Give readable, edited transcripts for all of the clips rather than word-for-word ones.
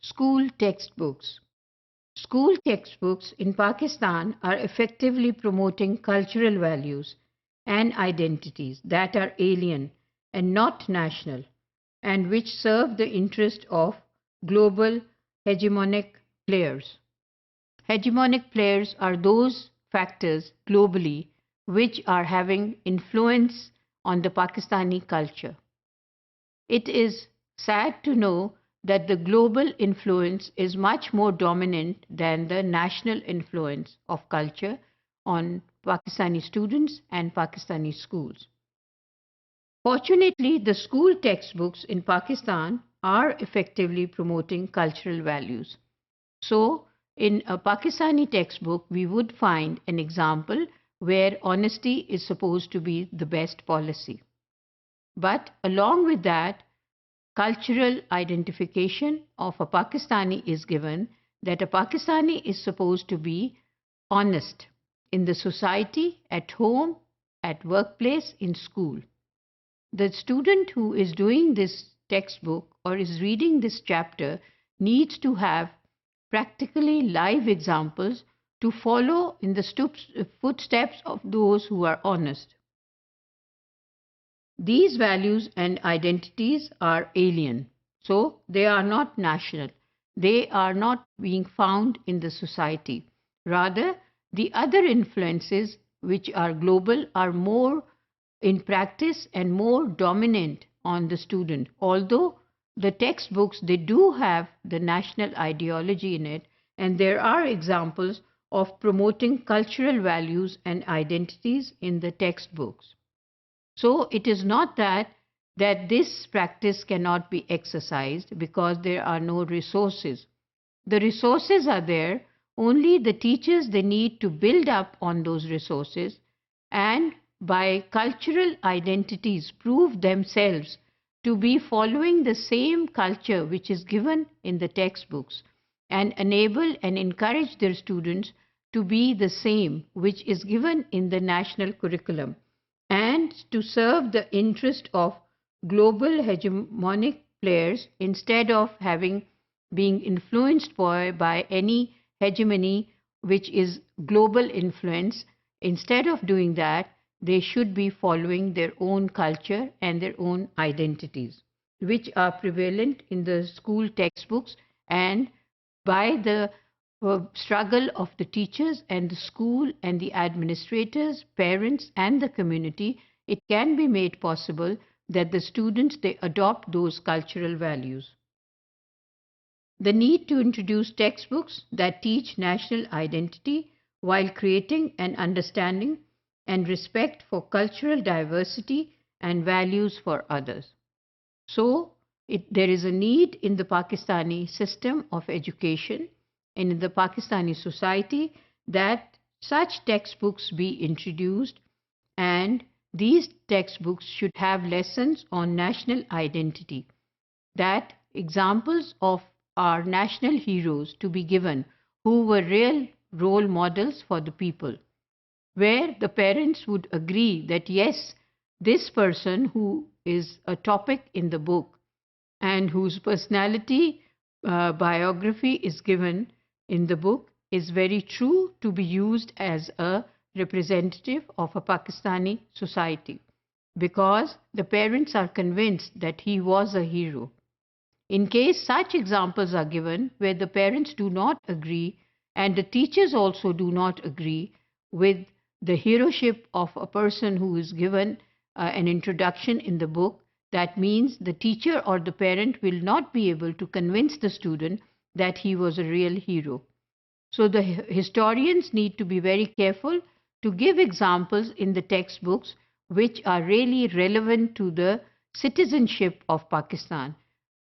School textbooks. School textbooks in Pakistan are effectively promoting cultural values and identities that are alien and not national, and which serve the interest of global hegemonic players. Hegemonic players are those factors globally which are having influence on the Pakistani culture. It is sad to know that the global influence is much more dominant than the national influence of culture on Pakistani students and Pakistani schools. Fortunately, the school textbooks in Pakistan are effectively promoting cultural values. So, in a Pakistani textbook, we would find an example where honesty is supposed to be the best policy. But along with that, cultural identification of a Pakistani is given, that a Pakistani is supposed to be honest in the society, at home, at workplace, in school. The student who is doing this textbook or is reading this chapter needs to have practically live examples to follow in the footsteps of those who are honest. These values and identities are alien, so they are not national. They are not being found in the society. Rather, the other influences which are global are more in practice and more dominant on the student. Although the textbooks, they do have the national ideology in it, and there are examples of promoting cultural values and identities in the textbooks. So it is not that this practice cannot be exercised because there are no resources. The resources are there, only the teachers, they need to build up on those resources and by cultural identities prove themselves to be following the same culture which is given in the textbooks and enable and encourage their students to be the same which is given in the national curriculum, and to serve the interest of global hegemonic players instead of being influenced by any hegemony which is global influence. Instead of doing that, they should be following their own culture and their own identities, which are prevalent in the school textbooks, and by the struggle of the teachers and the school and the administrators, parents and the community, it can be made possible that the students, they adopt those cultural values. The need to introduce textbooks that teach national identity while creating an understanding and respect for cultural diversity and values for others. So, there is a need in the Pakistani system of education and in the Pakistani society that such textbooks be introduced, and these textbooks should have lessons on national identity, that examples of our national heroes to be given who were real role models for the people, where the parents would agree that yes, this person who is a topic in the book and whose personality biography is given in the book is very true to be used as a representative of a Pakistani society, because the parents are convinced that he was a hero. In case such examples are given where the parents do not agree and the teachers also do not agree with the heroship of a person who is given an introduction in the book, that means the teacher or the parent will not be able to convince the student that he was a real hero. So the historians need to be very careful to give examples in the textbooks which are really relevant to the citizenship of Pakistan,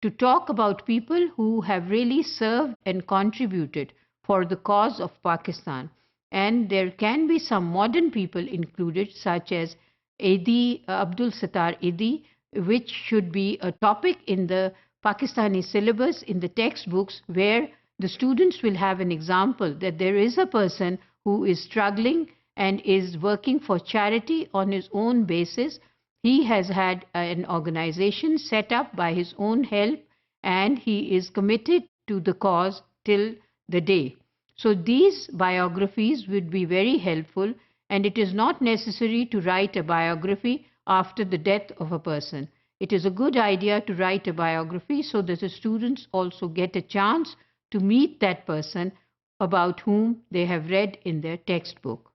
to talk about people who have really served and contributed for the cause of Pakistan. And there can be some modern people included, such as Abdul Sattar Idi, which should be a topic in the Pakistani syllabus in the textbooks, where the students will have an example that there is a person who is struggling and is working for charity on his own basis. He has had an organization set up by his own help, and he is committed to the cause till the day. So these biographies would be very helpful, and it is not necessary to write a biography after the death of a person. It is a good idea to write a biography so that the students also get a chance to meet that person about whom they have read in their textbook.